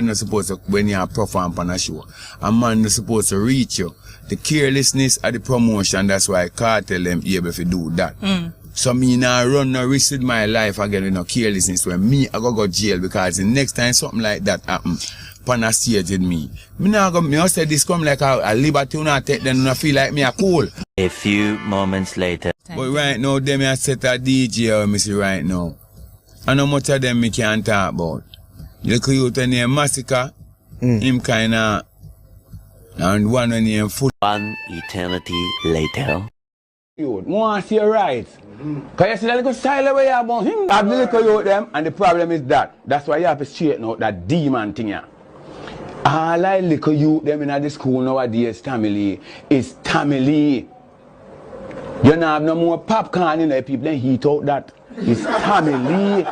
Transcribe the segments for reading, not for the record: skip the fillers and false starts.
You're not supposed to, when you perform on a show, a man is supposed to reach you. The carelessness of the promotion, that's why Kartel them able to do that. So me now run no risk with my life again with no carelessness when me I go jail because the next time something like that happen, pan a stage with me. Me now go, me also say this come like a liberty you not take, then you feel like me a cool. A few moments later. But right now, them I set a DJ me see right now. I know much of them me can't talk about. Little youth named Masicka, him kinda, and one named Full. One eternity later. Youth, want to see your rights. Because you see that little style way about him. Have the little youth them, and the problem is that. That's why you have to straighten out that demon thing here. All I little youth them in the school nowadays, family, is family. You don't have no more popcorn in there, people, then heat out that. It's family.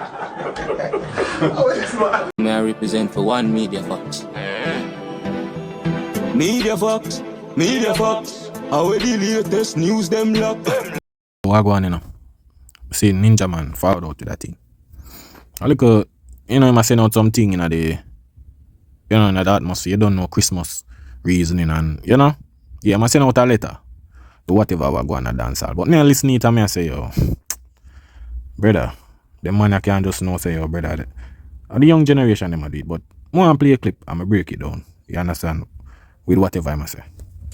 May I represent for one Media Fox? Media Fox, Media Fox. How the latest news them lock? What go on, you know? See, Ninja Man found out to that thing. I look, you know, I must send out something in the, you know, in the atmosphere. You don't know Christmas reasoning and, you know, yeah, I must send out a letter to whatever we go on a dancehall. But me listen it and me I say, yo, brother, the man I can't just know say, yo, brother, the young generation them a do it, but I want to play a clip and I break it down. You understand? With whatever I must say.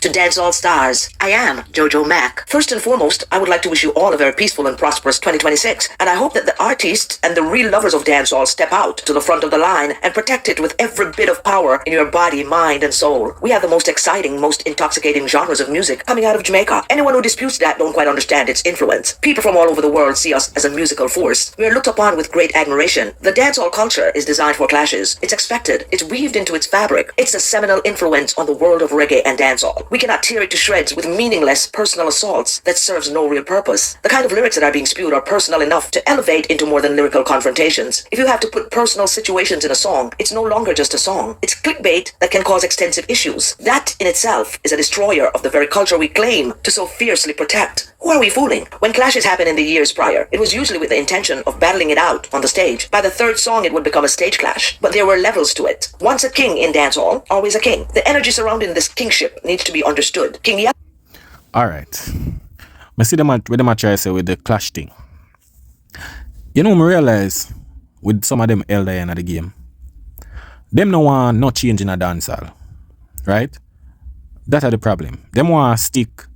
To Dancehall stars, I am Jojo Mack. First and foremost, I would like to wish you all a very peaceful and prosperous 2026, and I hope that the artists and the real lovers of dancehall step out to the front of the line and protect it with every bit of power in your body, mind, and soul. We have the most exciting, most intoxicating genres of music coming out of Jamaica. Anyone who disputes that don't quite understand its influence. People from all over the world see us as a musical force. We are looked upon with great admiration. The dancehall culture is designed for clashes. It's expected. It's weaved into its fabric. It's a seminal influence on the world of reggae and dancehall. We cannot tear it to shreds with meaningless personal assaults that serves no real purpose. The kind of lyrics that are being spewed are personal enough to elevate into more than lyrical confrontations. If you have to put personal situations in a song, it's no longer just a song. It's clickbait that can cause extensive issues. That in itself is a destroyer of the very culture we claim to so fiercely protect. Who are we fooling? When clashes happened in the years prior, it was usually with the intention of battling it out on the stage. By the third song, it would become a stage clash. But there were levels to it. Once a king in dancehall, always a king. The energy surrounding this kingship needs to be understood. King Alright. I see them with them try to say with the clash thing. You know, I realize with some of them elder in the game, them no want no change in a dancehall. Right? That's the problem. Them want to stick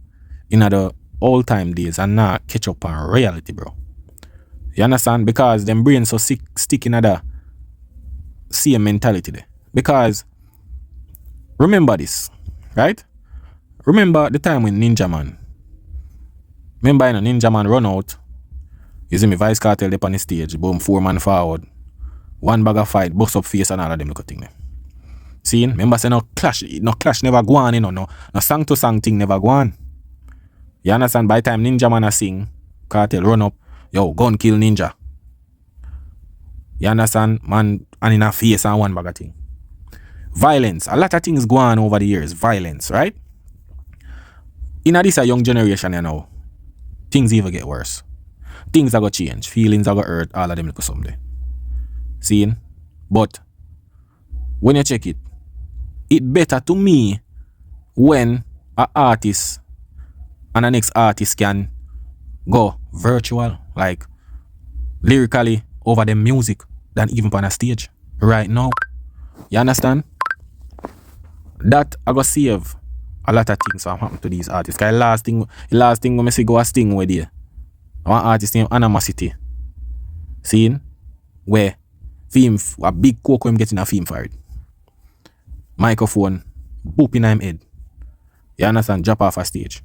in the old time days and not catch up on reality, bro. You understand? Because them brain so stick in the same mentality there. Because remember this, right? Remember the time when Ninja Man. Remember when Ninja Man run out. You see me Vybz Kartel up on the stage, boom, 4 man forward. One bag of fight, bust up face and all of them look at thing there. See? Remember say no clash never go on, you know, no song to song thing never go on. You understand? By the time Ninja Man a sing, Kartel run up, yo, gun kill Ninja. You understand? Man, and in a face and one bag of thing. Violence. A lot of things go on over the years. Violence, right? In this a young generation, you know, things even get worse. Things are going to change. Feelings are going to hurt. All of them look someday. Seeing? But when you check it, it better to me when an artist and the next artist can go virtual, like lyrically over the music than even on a stage right now. You understand? That I go save a lot of things that happen to these artists. Cause the last thing when I see go a sting with you. One artist named Masicka. Seeing? Where film a big cocoa him getting a film for it. Microphone boop in him head. You understand? Drop off a stage.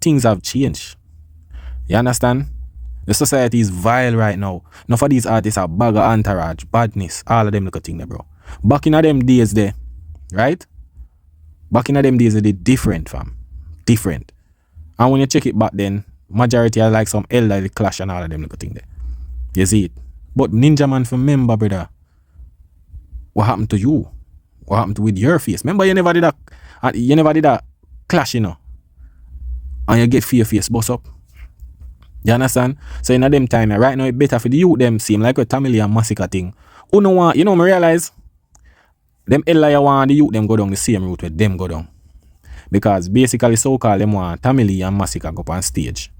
Things have changed. You understand? The society is vile right now. None of these artists are bag of entourage, badness, all of them look at thing there, bro. Back in them days there, right? Back in them days they different, fam. Different. And when you check it back then, majority are like some elderly clash and all of them look at thing there. You see it? But Ninja Man, remember, brother, what happened to you? What happened with your face? Remember you never did that clash, you know? And you get your face bust up. You understand? So in them time, right now, it's better for the youth them seem like a Tamil and Masicka thing. You know, me realize them Ella want the youth them go down the same route with them go down. Because basically so-called them want Tamili and Masicka go up on stage.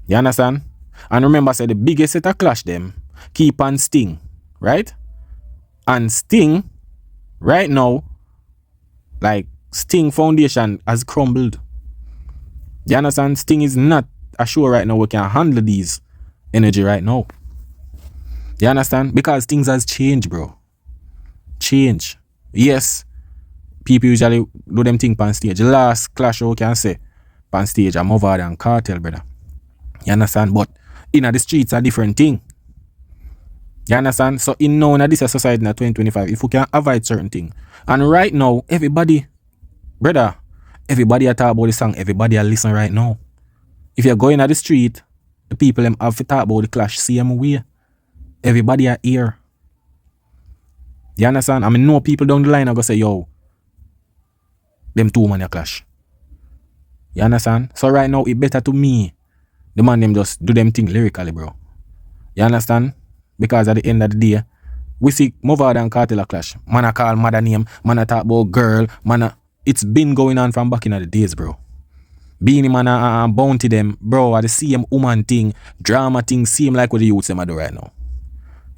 You understand? And remember, say the biggest set of clash them keep on Sting, right? And Sting, right now, like Sting Foundation has crumbled. You understand? Sting is not a show right now we can handle these energy right now. You understand? Because things has changed, bro. Change. Yes, people usually do them thing on stage. The last clash we can say on stage, I'm over than Kartel, brother. You understand? But in the streets a different thing. You understand? So in now in this society in 2025, if we can avoid certain things. And right now, everybody, brother, everybody are talk about the song, everybody are listen right now. If you're going at the street, the people them have to talk about the clash same way. Everybody are here. You understand? I mean, no people down the line are gonna say, yo, them two man a clash. You understand? So right now, it better to me, the man them just do them thing lyrically, bro. You understand? Because at the end of the day, we see Movard and Kartel a clash. Man a call mother name, man a talk about girl, man a... It's been going on from back in the days, bro. Being man a bounty them, bro, at the same woman thing, drama thing, same like what the youths them a do right now.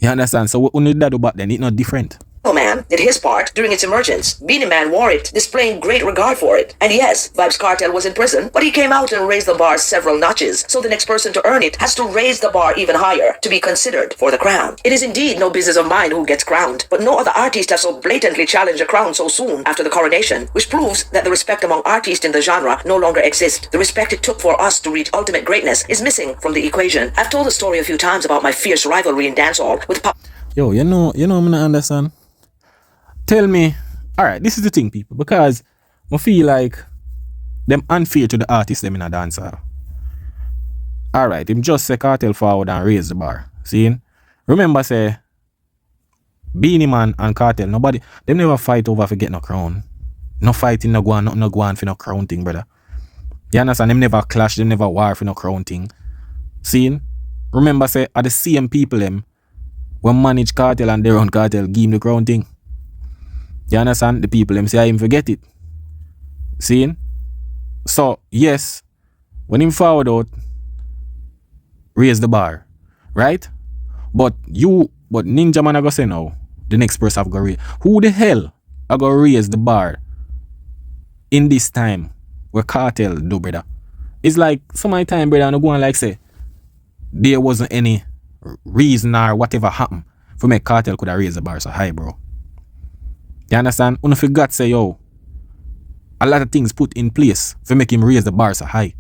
You understand? So what only that do back then, it's not different. Man did his part during its emergence. Beenie Man wore it, displaying great regard for it. And yes, Vybz Kartel was in prison, but he came out and raised the bar several notches, so the next person to earn it has to raise the bar even higher to be considered for the crown. It is indeed no business of mine who gets crowned, but no other artist has so blatantly challenged a crown so soon after the coronation, which proves that the respect among artists in the genre no longer exists. The respect it took for us to reach ultimate greatness is missing from the equation. I've told the story a few times about my fierce rivalry in dancehall with Yo, you know, I'm not understand. Tell me, alright, this is the thing, people, because I feel like them unfair to the artists them in a dancer. Alright, him just say Kartel forward and raise the bar. See? Remember say Beenie Man and Kartel, nobody, them never fight over for get no crown. No fighting, no go on, nothing no go on for no crown thing, brother. You understand? Them never clash, them never war for no crown thing. See? Remember say are the same people them when manage Kartel and they run Kartel, give him the crown thing. You understand? The people them say I him forget it. See? So yes, when him forward out, raise the bar. Right? But Ninja Man I go say now, the next person have go raise. Who the hell I go raise the bar in this time where Kartel do, brother? It's like some of the time, brother, I go and like say there wasn't any reason or whatever happened for make Kartel could have raised the bar so high, bro. You understand? When I forgot say, yo, a lot of things put in place for make him raise the bar so high.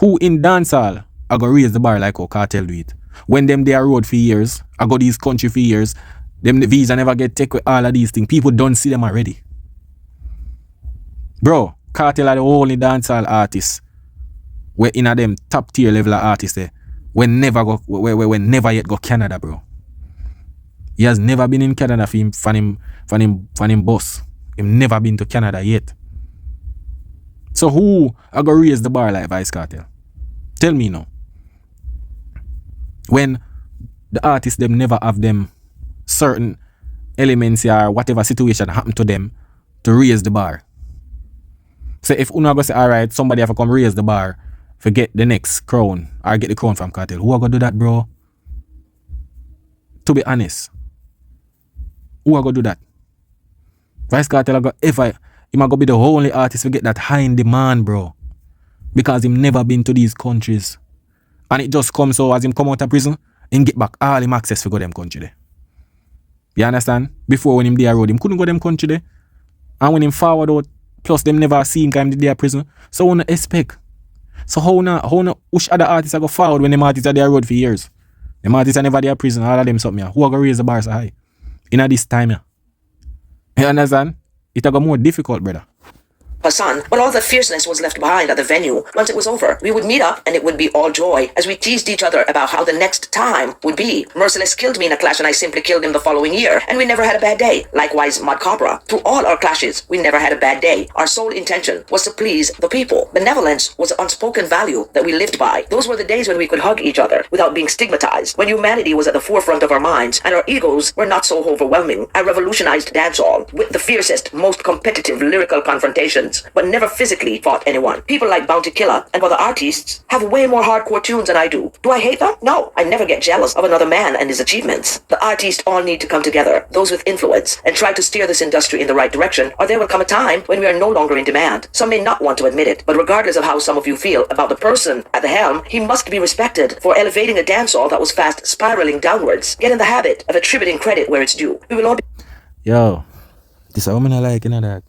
Who in dancehall I go raise the bar like how Kartel do it? When them they are road for years, I go these country for years, them the visa never get take with all of these things. People don't see them already. Bro, Kartel are the only dancehall artists where in a them top tier level of artists there we never yet go Canada, bro. He has never been in Canada for him boss. Him never been to Canada yet. So who I go raise the bar like Vybz Kartel? Tell me now. When the artists them never have them certain elements or whatever situation happen to them to raise the bar. So if Uno go say alright, somebody have to come raise the bar for get the next crown or get the crown from Kartel. Who are gonna do that, bro? To be honest. Who are gonna do that? Vybz Kartel he might go be the only artist to get that high in demand, bro. Because him never been to these countries. And it just comes so as him come out of prison, him get back all him access to go them country there. You understand? Before when him there road, him couldn't go them country there. And when him forward out, plus them never see him come the day prison. So wanna expect. So how na which other artists are go forward when them artists are there road for years? Them artists are never there prison, all of them something. Who are gonna raise the bar so high? In this time, yeah. You understand? It go more difficult, brother. her son, but all the fierceness was left behind at the venue. Once it was over, we would meet up and it would be all joy as we teased each other about how the next time would be. Merciless killed me in a clash and I simply killed him the following year, and we never had a bad day. Likewise, Macabre. Through all our clashes, we never had a bad day. Our sole intention was to please the people. Benevolence was an unspoken value that we lived by. Those were the days when we could hug each other without being stigmatized, when humanity was at the forefront of our minds and our egos were not so overwhelming. I revolutionized dancehall with the fiercest, most competitive lyrical confrontations, but never physically fought anyone. People like Bounty Killer and other artists have way more hardcore tunes than I do. Do I hate them? No. I never get jealous of another man and his achievements. The artists all need to come together, those with influence, and try to steer this industry in the right direction, or there will come a time when we are no longer in demand. Some may not want to admit it, but regardless of how some of you feel about the person at the helm, he must be respected for elevating a dancehall that was fast spiraling downwards. Get in the habit of attributing credit where it's due. We will all be... Yo, this is what I like, you know that.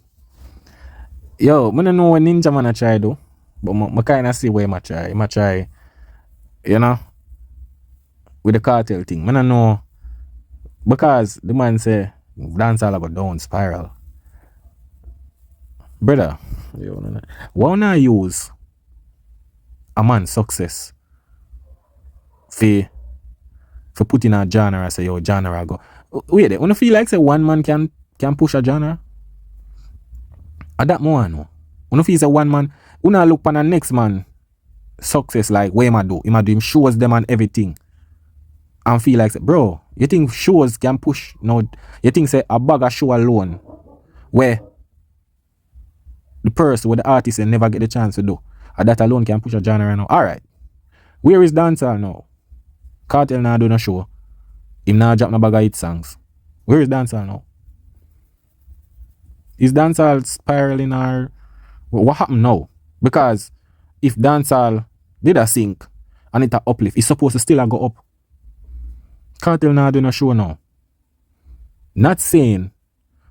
Yo, I don't know what Ninja Man try do, but I kind of see where I try. I try, you know, with the cartel thing. I don't know, because the man say, dancehall go down, spiral. Brother, why not use a man's success for put in a genre and say, yo, genre go. Wait, when you feel like say one man can push a genre? At that moment, when you feel say one man, when I look on the next man success like what him do him shows them and everything. And feel like, say, bro, you think shows can push? No, you think say a bag of show alone where the person with the artist and never get the chance to do. And that alone can push a genre now. Alright. Where is dancehall now? Kartel now do no show. Him now drop no bag of hit songs. Where is dancehall now? Is dancehall spiraling or what happened now? Because if dancehall did a sink and it a uplift, it's supposed to still a go up. Kartel now do no show now. Not saying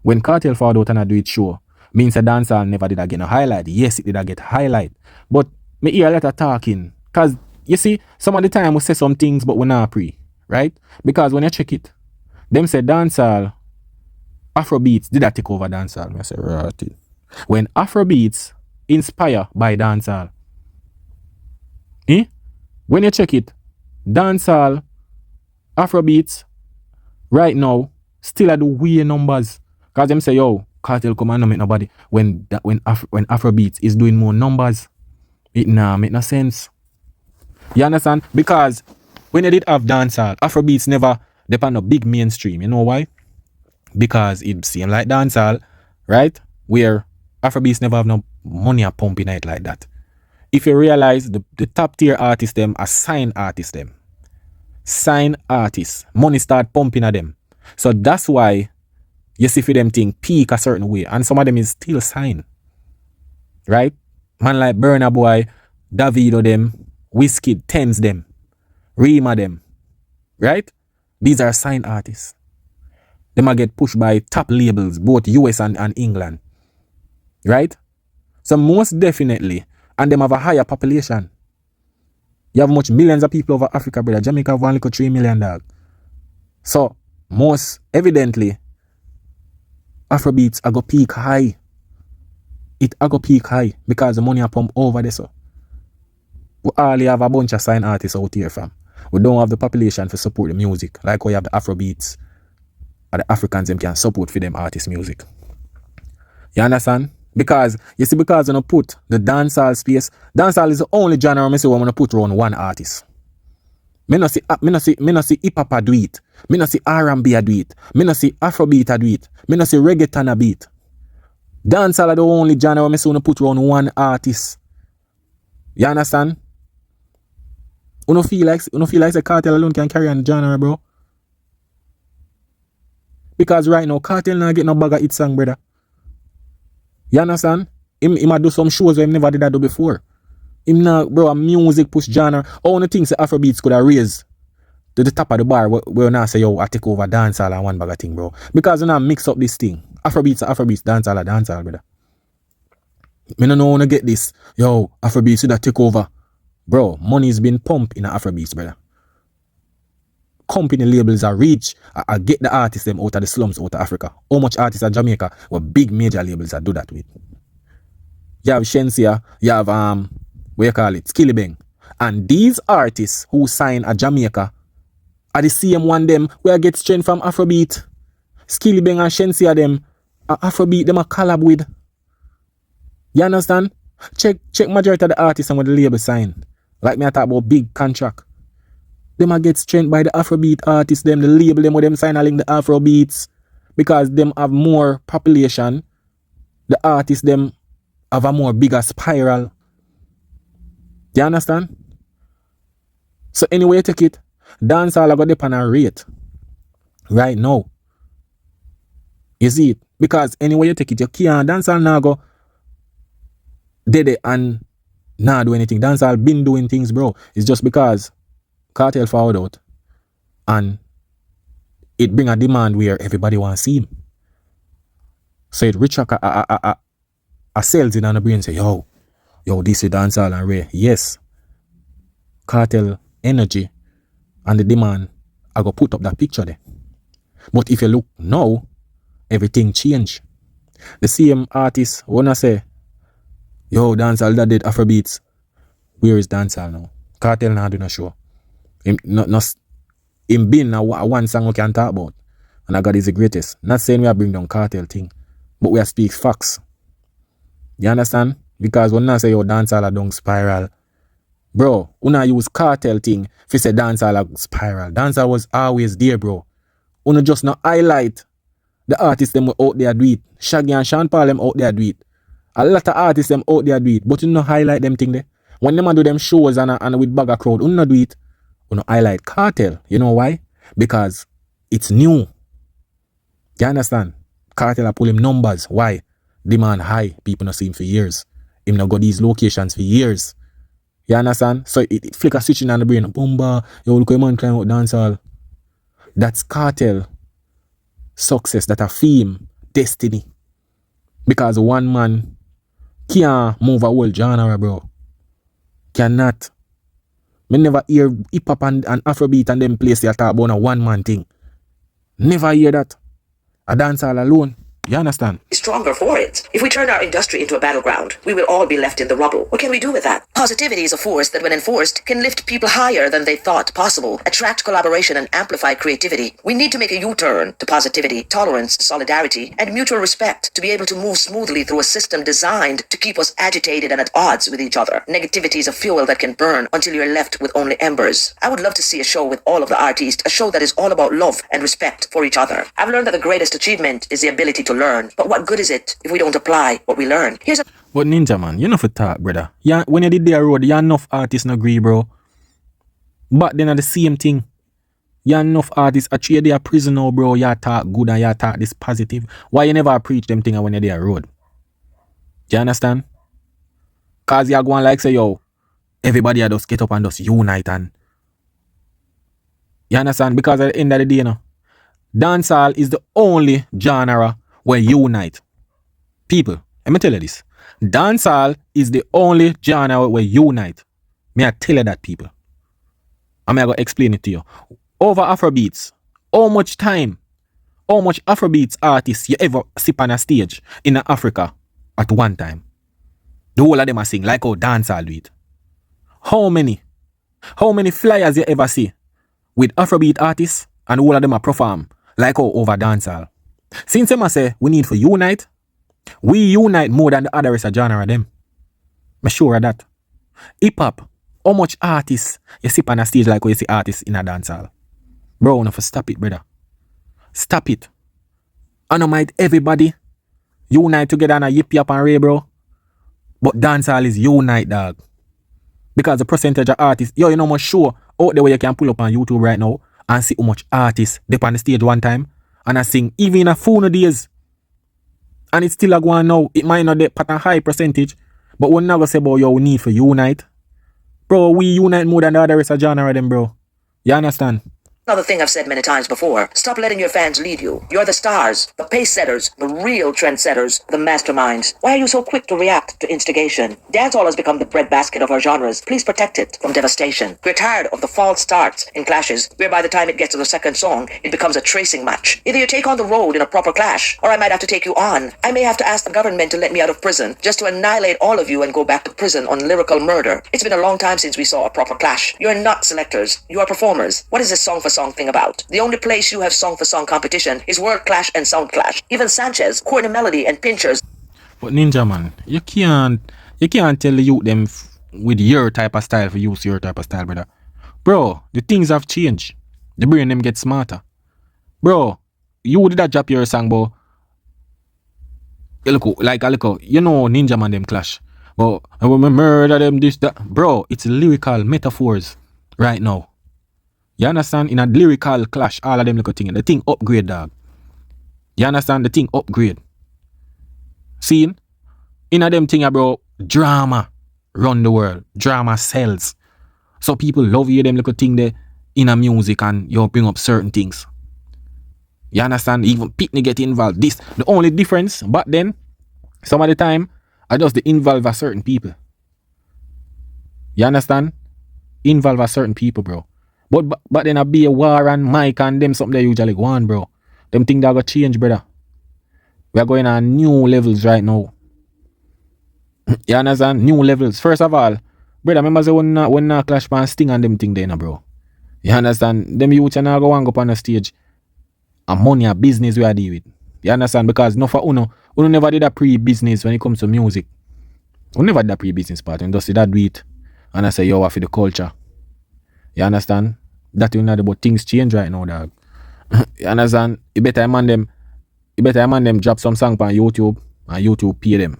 when Kartel found out and I do it show means a dancehall never did I get a highlight. Yes, it did I get highlight. But me hear a lot of talking. Cause you see, some of the time we say some things but we not pre. Right? Because when you check it, them say dancehall, Afrobeats did I take over dancehall? I say right. When Afrobeats inspire by dancehall, when you check it, dancehall, Afrobeats, right now, still at the weird numbers. Cause them say, yo, Kartel come and no make nobody. When Afrobeats is doing more numbers, it nah make no sense. You understand? Because when they did have dancehall, Afrobeats never depend on big mainstream. You know why? Because it seems like dancehall, right? Where Afrobeats never have no money a pumping it like that. If you realize the top tier artists them are sign artists them. Sign artists. Money start pumping at them. So that's why you see for them thing peak a certain way. And some of them is still sign. Right? Man like Burna Boy, Davido them, Wizkid, Thames them, Rima them. Right? These are sign artists. They might get pushed by top labels, both US and England. Right? So most definitely, and them have a higher population. You have much millions of people over Africa, brother. Jamaica have only 3 million dog. So most evidently, Afrobeats are go peak high. It are go peak high because the money are pumped over there. So we only have a bunch of sign artists out here, fam. We don't have the population to support the music. Like we have the Afrobeats. And the Africans them can support for them artist music. You understand? Because, you see, because when I put the dancehall space, dancehall is the only genre I say when I put around one artist. Me no see hip-hop do it. Me no see R&B do it. Me no see Afrobeat do it. Me no see reggaeton a beat. Dancehall is the only genre I say when I put around one artist. You understand? You don't feel like the Kartel alone can carry on the genre, bro. Because right now, Kartel not get no bag of hit song, brother. You understand? Him might do some shows where he never did that do before. Him now, bro, a music push genre. All the things the Afrobeats could have raised to the top of the bar where now say, yo, I take over dancehall and one bag of thing, bro. Because you now mix up this thing. Afrobeats, dancehall, brother. Me no know when to get this. Yo, Afrobeats should have take over. Bro, money's been pumped in the Afrobeats, brother. Company labels are reach. I get the artists them out of the slums out of Africa. How much artists at Jamaica were big major labels that do that with? you have Shensia, you have what you call it, Skillibeng. And these artists who sign a Jamaica are the same one them where get strength from Afrobeat. Skillibeng and Shensia them Afrobeat them a collab with. You understand? Check majority of the artists and what the label sign. Like me I talk about big contract. Them a get strength by the Afrobeat artists, them the label them with them sign a link the Afrobeats. Because them have more population. The artists them have a more bigger spiral. You understand? So anyway you take it, dancehall I got dip on a rate. Right now. You see it? Because anyway you take it, you can't dancehall now go dead and not do anything. Dancehall been doing things, bro. It's just because Kartel found out and it bring a demand where everybody want to see him. So it reach a cells in on the brain say, yo, this is dancehall and rare. Yes. Kartel energy and the demand, I go put up that picture there. But if you look now, everything change. The same artist wanna say, yo, dancehall that did Afrobeats. Where is dancehall now? Kartel now do not show. Him being a one song we can talk about. And I got is the greatest. Not saying we are bring down Kartel thing, but we are speak facts. You understand? Because when I say yo dancehall a down spiral, bro, when I use Kartel thing, if you say dancehall a spiral, dancehall was always there, bro. When just not highlight the artists them out there do it. Shaggy and Sean Paul them out there do it. A lot of artists them out there do it, but you not highlight them thing there. When them do them shows and with bag of crowd, you not do it. You not highlight Kartel. You know why? Because it's new. You understand? Kartel pull him numbers. Why? Demand high. People not see him for years. Him not got these locations for years. You understand? So it flick a switching on the brain. Boomba. Yo, look at man climb out dancehall. That's Kartel success. That a theme. Destiny. Because one man can't move a whole genre, bro. Cannot. Me never hear hip hop and Afrobeat and them place they talk about a one man thing. Never hear that. A dancehall alone. You understand? Stronger for it. If we turn our industry into a battleground, we will all be left in the rubble. What can we do with that? Positivity is a force that, when enforced, can lift people higher than they thought possible, attract collaboration, and amplify creativity. We need to make a U-turn to positivity, tolerance, solidarity, and mutual respect to be able to move smoothly through a system designed to keep us agitated and at odds with each other. Negativity is a fuel that can burn until you're left with only embers. I would love to see a show with all of the artists, a show that is all about love and respect for each other. I've learned that the greatest achievement is the ability to learn. But what good is it if we don't apply what we learn? But Ninja man, you know for talk, brother. Yeah, when you did their road, you enough artists no agree, bro. But then at the same thing, you enough artists actually they are prison now, bro. You talk good and you talk this positive. Why you never preach them thing when you're there road? Do you understand? Cause you are going like say, yo, everybody just get up and just unite and you understand? Because at the end of the day, you know, dancehall is the only genre where unite. People, let me tell you this. Dancehall is the only genre where unite. May I tell you that, people? I'm going to explain it to you. Over Afrobeats, how much Afrobeats artists you ever sip on a stage in Africa at one time? The whole of them are sing like how dancehall do it. How many flyers you ever see with Afrobeat artists and all of them are perform like how over dancehall? Since them say we need to unite, we unite more than the other rest of genre them. I'm sure of that. Hip hop, how much artists you see on a stage like how you see artists in a dancehall? Bro, enough stop it, brother. Stop it. I know might everybody unite together and a yip yap and ray, bro. But dancehall is unite, dog. Because the percentage of artists, yo, you know much sure out there where you can pull up on YouTube right now and see how much artists they on the stage one time and I sing even in a phone days. And it's still a go on now. It might not be at a high percentage, but we're not gonna say about yo we need for unite. Bro, we unite more than the other rest of genre them, bro. You understand? Another thing I've said many times before, stop letting your fans lead you. You're the stars, the pace setters, the real trendsetters, the masterminds. Why are you so quick to react to instigation? Dancehall has become the breadbasket of our genres. Please protect it from devastation. We're tired of the false starts in clashes, where by the time it gets to the second song, it becomes a tracing match. Either you take on the road in a proper clash, or I might have to take you on. I may have to ask the government to let me out of prison, just to annihilate all of you and go back to prison on lyrical murder. It's been a long time since we saw a proper clash. You're not selectors, you are performers. What is this song for song thing about? The only place you have song for song competition is word clash and sound clash. Even Sanchez, Courtney Melody, and Pinchers. But Ninja man, you can't tell the youth them with your type of style for use your type of style, brother. Bro, the things have changed. The brain them get smarter. Bro, you did that drop your song, bro. You look you know Ninja man them clash. But I will murder them this that. Bro, it's lyrical metaphors right now. You understand? In a lyrical clash, all of them little thing. The thing upgrade, dog. You understand? The thing upgrade. See? In a them thing, bro, drama run the world. Drama sells. So people love you, them little thing there in a music, and you bring up certain things. You understand? Even Pitney get involved. This, the only difference, but then, some of the time, I just involve a certain people. You understand? Involve a certain people, bro. But then I be a war and Mike and them something they usually go on, bro. Them things that got change, brother. We are going on new levels right now. You understand? New levels. First of all, brother, remember say when Clash Pan Sting and them thing there, bro. You understand? Them youths now go and go up on the stage. And money and business we are deal with. You understand? Because no for Uno never did a pre-business when it comes to music. We never did a pre-business part. And just see that do it. And I say, yo, for the culture. You understand? That you know about things change right now, dog. You understand? You better man them drop some song on YouTube and YouTube pay them.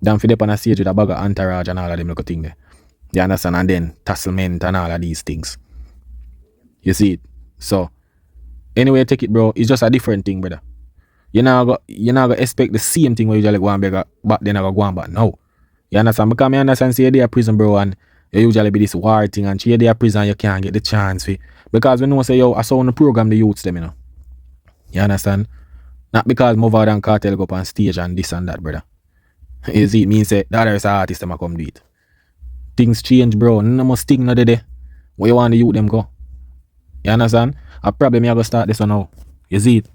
Then for them on a stage with a bag of entourage and all of them little thing there. You understand? And then tasslement and all of these things. You see it? So anyway, take it, bro. It's just a different thing, brother. You're not gonna expect the same thing where you usually go and beg back then I go on back now. You understand? Because I understand say you're prison, bro, and you usually be this war thing, and you're there prison you can't get the chance for. Because when you say, yo, I saw on the program the youths them, you know. You understand? Not because Vybz and Kartel go up on stage and this and that, brother. You see, it means that the other artists them come do it. Things change, bro. No more sting no day. Where you want the youth them go? You understand? A problem you go start this one now. You see it?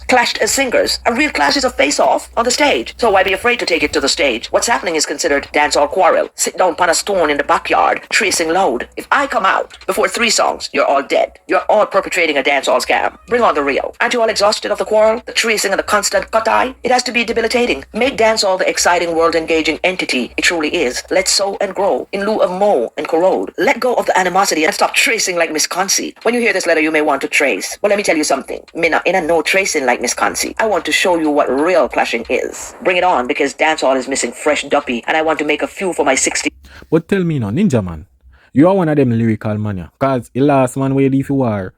Clashed as singers. A real clash is a face-off on the stage. So why be afraid to take it to the stage? What's happening is considered dancehall quarrel. Sit down upon a stone in the backyard, tracing loud. If I come out before 3 songs, you're all dead. You're all perpetrating a dancehall scam. Bring on the real. Aren't you all exhausted of the quarrel? The tracing and the constant cut-eye? It has to be debilitating. Make dancehall the exciting world-engaging entity it truly is. Let's sow and grow in lieu of mow and corrode. Let go of the animosity and stop tracing like Miss Concy. When you hear this letter, you may want to trace. Well, let me tell you something. Mina, in a no tracing like Miss Concy. I want to show you what real clashing is. Bring it on, because dancehall is missing fresh duppy, and I want to make a few for my 60. But tell me now, Ninja man, you are one of them lyrical man, yeah. Cause the last man where if you are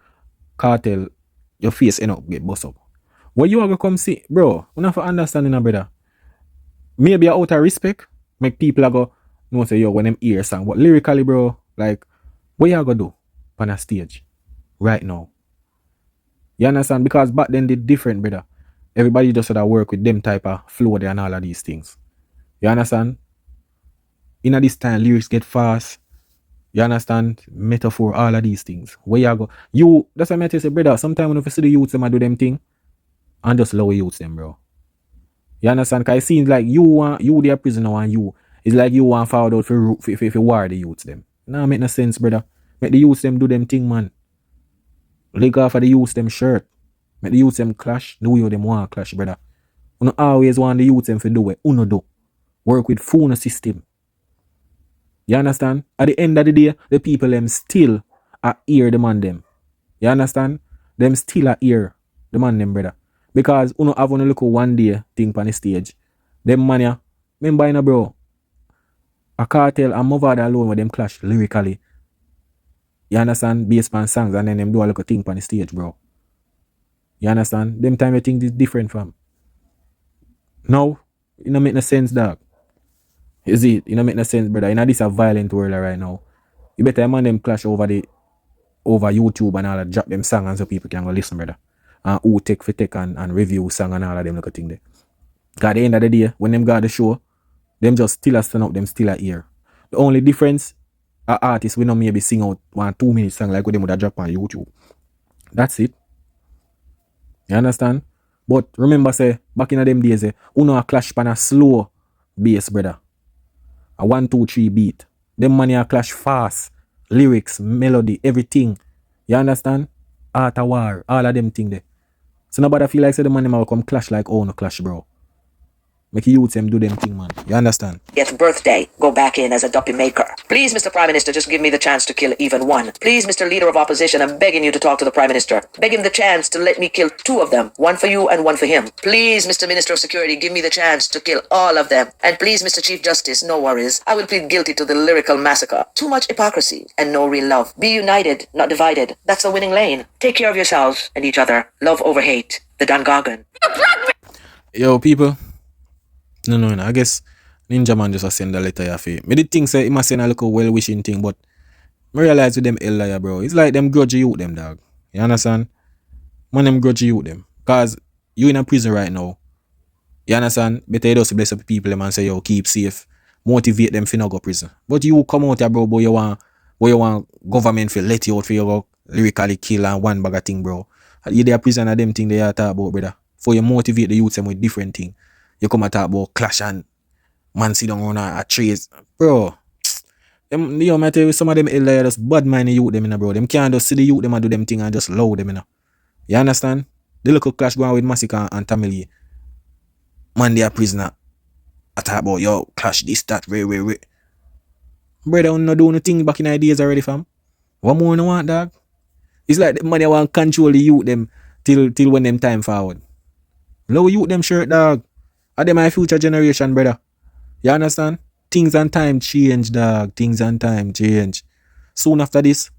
Kartel, your face end up get bust up. What you are gonna come see, bro? We not for understanding, brother. Maybe out of respect, make people are go know say yo when them hear song. But lyrically, bro, like what you are gonna do on a stage right now? You understand? Because back then they different, brother. Everybody just had to work with them type of flow there and all of these things. You understand? In this time, lyrics get fast. You understand? Metaphor, all of these things. Where you go? You, that's what I say, brother. Sometimes when you see the youths them do them thing, and just lower youths them, bro. You understand? Because it seems like you their prisoner and you. It's like you want forward out for war the youths them. Nah, make no sense, brother. Make the youths them do them thing, man. Leg off of the youths them shirt. Make the youths them clash. The way them want clash, brother. You always want the youths them to do what you do. Work with phone system. You understand? At the end of the day, the people them still are ear the man them. You understand? Them still are ear the man them, brother. Because you have on a look one day thing on the stage. Them man ya, remember, you know, bro, a Kartel and Vybz alone with them clash lyrically. You understand? Based on songs, and then them do a little thing on the stage, bro. You understand? Them time you think this different from. No, it don't make no sense, dog. Is it? It don't make no sense, brother. You know this a violent world right now. You better man them clash over over YouTube and all that, drop them song and so people can go listen, brother. And who take and review song and all of them look at thing there. Cause at the end of the day, when them got the show, them just still a stand up, them still a ear. The only difference, a artist we know maybe sing out 1-2 minute song like what them would have drop on YouTube. That's it. You understand? But remember say, back in them days, uno a clash pan a slow bass, brother. A 1-2-3 beat. Them money a clash fast. Lyrics, melody, everything. You understand? Art of war, all of them thing there. So nobody feel like say the money will come clash like no clash, bro. Make youths them do them thing, man. You understand? Yes, birthday. Go back in as a duppy maker. Please, Mr. Prime Minister, just give me the chance to kill even one. Please, Mr. Leader of Opposition, I'm begging you to talk to the Prime Minister. Beg him the chance to let me kill 2 of them. 1 for you and 1 for him. Please, Mr. Minister of Security, give me the chance to kill all of them. And please, Mr. Chief Justice, no worries. I will plead guilty to the lyrical massacre. Too much hypocrisy and no real love. Be united, not divided. That's the winning lane. Take care of yourselves and each other. Love over hate. The Dungargan. Yo, people. No. I guess Ninja Man just a send a letter here for you. Me did think say he must send a little well-wishing thing, but I realize with them Elia, bro. It's like them grudge you them, dog. You understand? Man, them grudge you them. Cause you in a prison right now. You understand? Better you just bless up people them and say, yo, keep safe. Motivate them for not go prison. But you come out here, bro, boy, you want government to let you out for you go lyrically kill and one bag of thing, bro. You there prison and them thing they are talk about, brother. For you motivate the youths them with different thing. You come and talk about clash and man sit down on a trees. Bro, them, you know, I tell you, some of them elder just bad mind the youth them, bro. Them can't just see the youth them and do them thing and just loud them, You understand? The little clash going with Masicka and Tamili. Man, they are prisoner. I talk about, yo, clash this, that, very. Brother, I'm not doing nothing back in the days already, fam. What more you want, dog? It's like the money want control the youth them till when them time forward. Low youth them shirt, dog. Are they my future generation, brother? You understand? Things and time change, dog. Things and time change. Soon after this,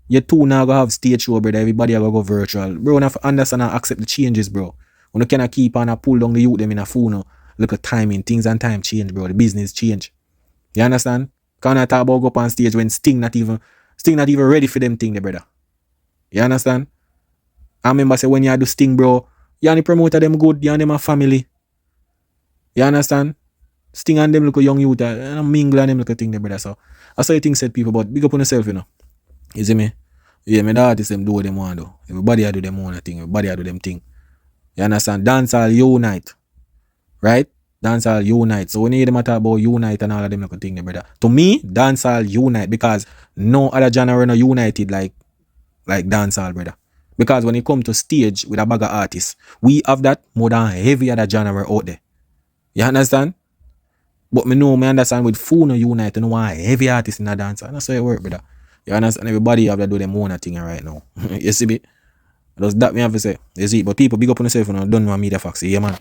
you two now go have stage show, brother. Everybody are go virtual. Bro, you have to understand and accept the changes, bro. You cannot keep on and pull down the youth them in a phone. Look at timing. Things and time change, bro. The business change. You understand? Can't I talk about go up on stage when Sting not even ready for them thing, there, brother. You understand? I remember say when you do Sting, bro, you and the promoter them good, you and them a family. You understand? Sting and them look a young youth and mingle and them look a thing there, brother. So that's how you think said people, but big up on yourself, you know. You see me? Yeah, me the artists them do what them want do. Everybody a do them own thing, everybody a do them thing. You understand? Dancehall unite. Right? Dancehall unite. So when you hear them talk about unite and all of them look a thing there, brother. To me, dancehall unite because no other genre no united like dancehall, brother. Because when it come to stage with a bag of artists, we have that more than heavy other genre out there. You understand? But me understand with Funo Unite, you know why heavy artists in a dance. And that's how it work, brother. You understand? Everybody have to do them own thing right now. You see me? That's that me have to say. You see, but people big up on yourself and don't know media facts. Yeah, man.